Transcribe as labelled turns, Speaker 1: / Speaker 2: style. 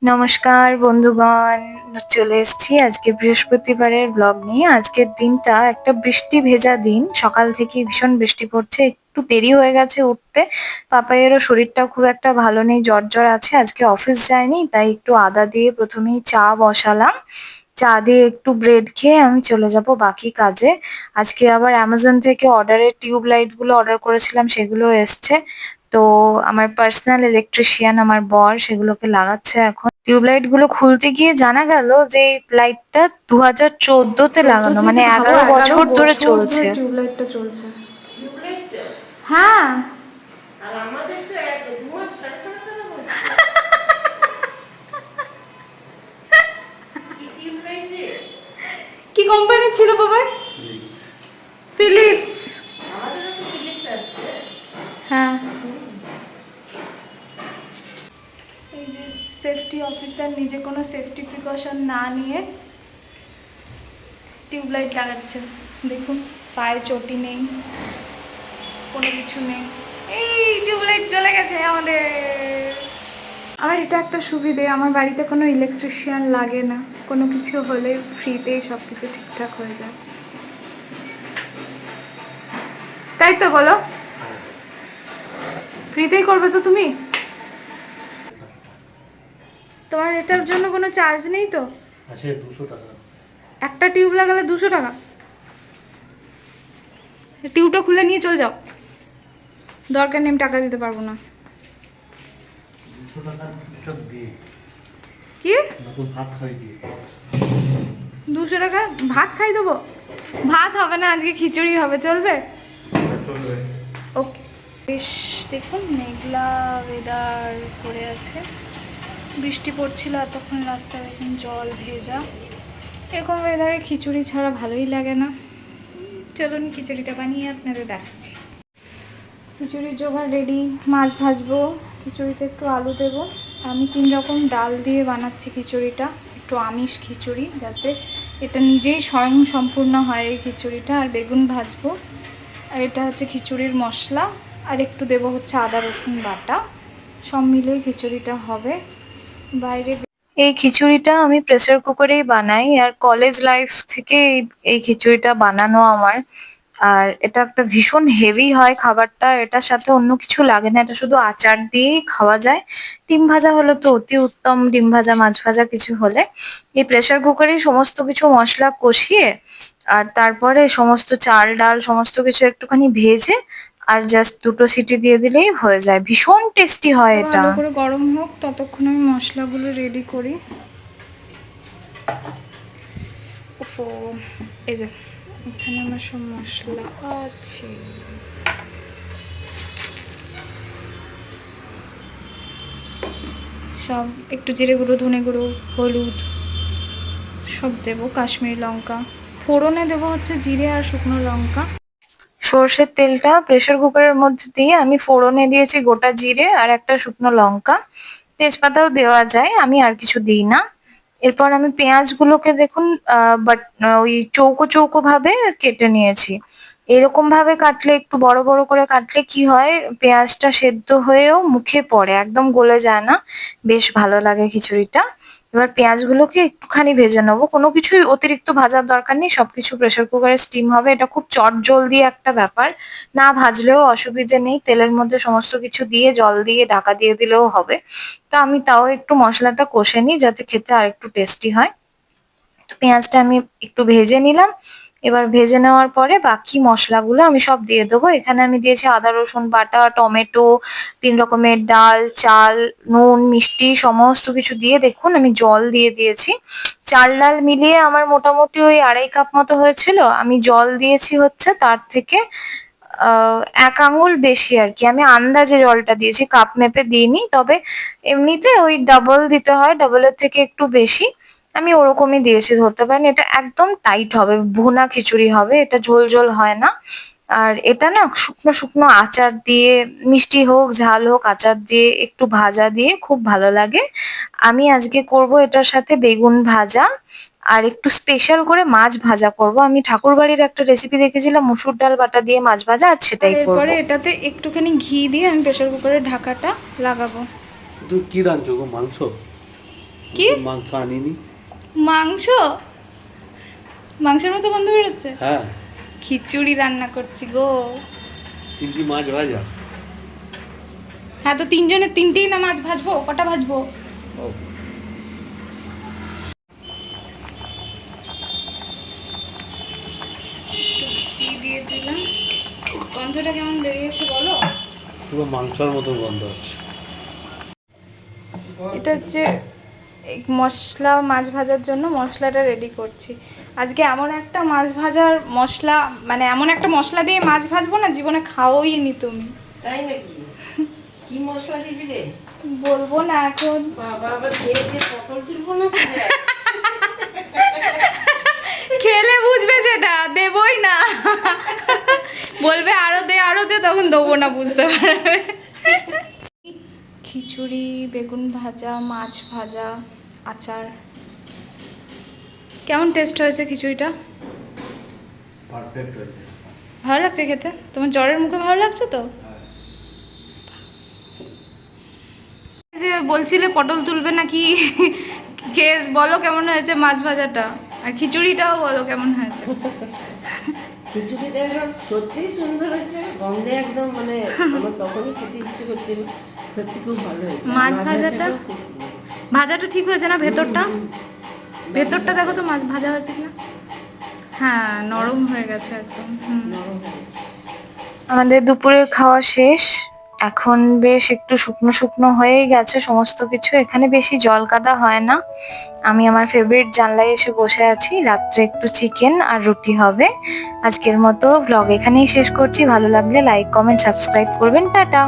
Speaker 1: নমস্কার বন্ধুগণ, চলে এসেছি আজকে বৃহস্পতিবারের ব্লগ নিয়ে। আজকের দিনটা একটা বৃষ্টি ভেজা দিন, সকাল থেকে ভীষণ বৃষ্টি পড়ছে। একটু দেরি হয়ে গেছে উঠতে। পাপাইয়েরও শরীরটা খুব একটা ভালো নেই, জ্বর জ্বর আছে, আজকে অফিস যায়নি, তাই একটু আদা দিয়ে প্রথমেই চা বসালাম। চা দিয়ে একটু ব্রেড খেয়ে আমি চলে যাব বাকি কাজে। আজকে আবার অ্যামাজন থেকে অর্ডারের টিউব লাইট গুলো অর্ডার করেছিলাম, সেগুলো এসছে। তো আমার পার্সোনাল ইলেকট্রিশিয়ান আমার বর সেগুলোকে লাগাচ্ছে এখন। টিউবলাইট গুলো খুলতে গিয়ে জানা গেল যে এই লাইটটা 2014-তে লাগানো,
Speaker 2: 14
Speaker 1: মানে
Speaker 2: থেকে ভাবো 11
Speaker 1: 11 বছর ধরে
Speaker 2: বছর
Speaker 1: চলছে।
Speaker 2: ধরে টিউবলাইটটা চলছে। হ্যাঁ,
Speaker 3: আর আমাদের তো এক দু মাস সাড়ে সাড়ে বলছে কি টিউবলাইট রে।
Speaker 2: কি কোম্পানি ছিল বাবা? ফিলিপস।
Speaker 3: আমাদেরও তো ফিলিপস আসছে।
Speaker 2: হ্যাঁ, এই যে সেফটি অফিসার নিজে কোনো সেফটি প্রিকশন না নিয়ে টিউবলাইট লাগাচ্ছে। দেখুন, পায়ে চটি নেই, কোনো কিছু নেই। এই টিউবলাইট চলে গেছে আমাদের। আমার এটা একটা সুবিধে, আমার বাড়িতে কোনো ইলেকট্রিশিয়ান লাগে না, কোনো কিছু হলে ফ্রিতেই সব কিছু ঠিকঠাক হয়ে যায়। তাই তো বলো, ফ্রিতেই করবে তো তুমি? তোমার এটার জন্য কোনো চার্জ নেই তো?
Speaker 4: আছে 200 টাকা।
Speaker 2: একটা টিউব লাগালে 200 টাকা? টিউবটা খুলে নিয়ে চলে যাও, দরকার নেই, আমি টাকা দিতে পারবো না।
Speaker 4: 200 টাকা একটা দিয়ে
Speaker 2: কি
Speaker 4: নতুন ভাত খাই দিয়ে
Speaker 2: 200 টাকা ভাত খাই দেবো? ভাত হবে না, আজকে খিচুড়ি হবে, চলবে?
Speaker 4: চলবে।
Speaker 2: ওকে। বেশ, দেখুন মেঘলা ওয়েদার করে আছে, বৃষ্টি পড়ছিল এতক্ষণ, রাস্তায় এখন জল ভেজা। এরকম ওয়েদারে খিচুড়ি ছাড়া ভালোই লাগে না। চলুন খিচুড়িটা বানিয়ে আপনাদের দেখাচ্ছি। খিচুড়ির জোগাড় রেডি। মাছ ভাজবো, খিচুড়িতে একটু আলু দেব। আমি 3 রকম ডাল দিয়ে বানাচ্ছি খিচুড়িটা, একটু আমিষ খিচুড়ি, যাতে এটা নিজেই স্বয়ং সম্পূর্ণ হয় এই খিচুড়িটা। আর বেগুন ভাজবো। আর এটা হচ্ছে খিচুড়ির মশলা, আর একটু দেবো হচ্ছে আদা রসুন বাটা। সব মিলিয়ে খিচুড়িটা হবে। বাইরে
Speaker 1: এই খিচুড়িটা আমি প্রেসার কুকারেই বানাই, আর কলেজ লাইফ থেকে এই খিচুড়িটা বানানো আমার। আর এটা একটা ভীষণ হেভি হয় খাবারটা, এটার সাথে অন্য কিছু লাগে না, এটা শুধু আচার দিয়েই খাওয়া যায়। ডিম ভাজা হলে তো অতি উত্তম, ডিম ভাজা মাছ ভাজা কিছু হলে। এই প্রেসার কুকারেই সমস্ত কিছু মশলা কষিয়ে আর তারপরে সমস্ত চাল ডাল সমস্ত কিছু একটুখানি ভেজে আর জাস্ট দুটো সিটি দিয়ে দিলেই হয়ে যায়, ভীষণ টেস্টি হয় এটা।
Speaker 2: ভালো করে গরম হোক, ততক্ষণ আমি মশলাগুলো রেডি করি। ওফো, এই যে এখানে আমার সব মশলা আছে। সব একটু জিরে গুঁড়ো, ধনে গুঁড়ো, হলুদ সব দেবো, কাশ্মীরি লঙ্কা। ফোড়নে দেবো হচ্ছে জিরে আর শুকনো লঙ্কা।
Speaker 1: সর্ষের তেলটা প্রেসার কুকারের মধ্যে দিয়ে আমি ফোড়নে দিয়েছি গোটা জিরে আর একটা শুকনো লঙ্কা, তেজপাতাও দেওয়া যায়, আমি আর কিছু দিই না। এরপর আমি পেঁয়াজগুলোকে দেখুন বাট ওই চৌকো চৌকো ভাবে কেটে নিয়েছি। এরকম ভাবে কাটলে, একটু বড় বড় করে কাটলে কি হয়, পেঁয়াজটা সেদ্ধ হয়েও মুখে পড়ে, একদম গলে যায় না, বেশ ভালো লাগে খিচুড়িটা। এবার পেঁয়াজগুলোকে একটুখানি ভেজে নেবো, কোনো কিছুই অতিরিক্ত ভাজার দরকার নেই, সবকিছু প্রেসার কুকারে স্টিম হবে, এটা খুব চটজলদি একটা ব্যাপার। না ভাজলেও অসুবিধে নেই, তেলের মধ্যে সমস্ত কিছু দিয়ে জল দিয়ে ঢাকা দিয়ে দিলেও হবে। তো আমি তাও একটু মশলাটা কষে নিই যাতে খেতে আর একটু টেস্টি হয়। তো পেঁয়াজটা আমি একটু ভেজে নিলাম। এবার ভেজে নেওয়ার পরে বাকি মশলাগুলো আমি সব দিয়ে দেবো। এখানে আমি দিয়েছি আদা রসুন বাটা, টমেটো, 3 রকমের ডাল, চাল, নুন, মিষ্টি সমস্ত কিছু দিয়ে দেখুন আমি জল দিয়ে দিয়েছি। চাল ডাল মিলিয়ে আমার মোটামুটি ওই 2.5 কাপ মতো হয়েছিল। আমি জল দিয়েছি হচ্ছে তার থেকে 1 আঙুল বেশি আর কি। আমি আন্দাজে জলটা দিয়েছি, কাপ মেপে দিইনি, তবে এমনিতে ওই ডাবল দিতে হয়, ডাবলের থেকে একটু বেশি। আমি ওরকমই দিয়েছি ধরতে পারেন। এটা একদম টাইট হবে, ভুনা খিচুড়ি হবে, এটা ঝোল ঝোল হয় না। আর এটা না শুকনো শুকনো আচার দিয়ে, মিষ্টি হোক ঝাল হোক, আচার দিয়ে একটু ভাজা দিয়ে খুব ভালো লাগে। আমি আজকে করব এটার সাথে বেগুন ভাজা আর একটু স্পেশাল করে মাছ ভাজা করব। আমি ঠাকুরবাড়ির একটা রেসিপি দেখেছিলাম মুসুর ডাল বাটা দিয়ে মাছ ভাজা, আর
Speaker 2: আর
Speaker 1: সেটাই করব।
Speaker 2: এরপরে এটাতে একটুখানি ঘি দিয়ে আমি প্রেসার কুকারের ঢাকাটা লাগাবো।
Speaker 4: তুই কি রাঁধছো গো, মাংস?
Speaker 2: কি
Speaker 4: মাংস আনিনি।
Speaker 2: মাংস? মাংসের মতো গন্ধ বেরোচ্ছে।
Speaker 4: হ্যাঁ,
Speaker 2: খিচুড়ি রান্না করছি গো।
Speaker 4: 3টি মাছ ভাজা।
Speaker 2: হ্যাঁ, তো তিনজনের 3টেই না মাছ ভাজবো? কটা ভাজবো?
Speaker 4: ও,
Speaker 2: একটু ঘি দিয়ে দিলাম। গন্ধটা কেমন বেরিয়েছে বলো?
Speaker 4: পুরো মাংসের মতো গন্ধ হচ্ছে।
Speaker 2: এটা হচ্ছে এই মশলা, মাছ ভাজার জন্য মশলাটা রেডি করছি। আজকে এমন একটা মাছ ভাজার মশলা, মানে এমন একটা মশলা দিয়ে মাছ ভাজবো না, জীবনে খাওয়াই নি তুমি।
Speaker 3: তাই নাকি? কি মশলা দিবি রে?
Speaker 2: বলবো না এখন।
Speaker 3: বাবা আবার খেয়ে দিয়ে পটল তুলবো না তো?
Speaker 2: খেলে বুঝবে, সেটা দেবই না। বলবে আরো দে, তখন দেবো না, বুঝতে পারবে। খিচুড়ি, বেগুন ভাজা, মাছ ভাজা, আচার। কেমন টেস্ট হয়েছে খিচুড়িটা?
Speaker 4: পারফেক্ট হয়েছে।
Speaker 2: ভালো লাগছে খেতে? তোমার জ্বরের মুখে ভালো লাগছে তো? এই যে বলছিলে পটল তুলবে নাকি, কে বলো কেমন হয়েছে মাছ ভাজাটা, আর খিচুড়িটাও বলো কেমন হয়েছে।
Speaker 3: খিচুড়িটা একদম সত্যিই সুন্দর হয়েছে, গন্ধে একদম মানে আমার তখনই খেতে ইচ্ছে করছিল। সত্যি খুব ভালো হয়েছে।
Speaker 2: মাছ ভাজাটা?
Speaker 3: খুব সুন্দর।
Speaker 2: ভাজাটা ঠিক হয়েছে না? ভেতরটা, ভেতরটা দেখো তো মাছ ভাজা হয়েছে কিনা। হ্যাঁ, নরম হয়ে গেছে একদম।
Speaker 3: নরম হয়েছে।
Speaker 1: আমাদের দুপুরের খাওয়া শেষ। এখন বেশ একটু শুকনো শুকনো হয়েই গেছে সমস্ত কিছু। এখানে বেশি জল কাদা হয় না। আমি আমার ফেভারিট জানলায় এসে বসে আছি। রাত্রে একটু চিকেন আর রুটি হবে। আজকের মতো ভ্লগ এখানেই শেষ করছি। ভালো লাগলে লাইক, কমেন্ট, সাবস্ক্রাইব করবেন। টাটা।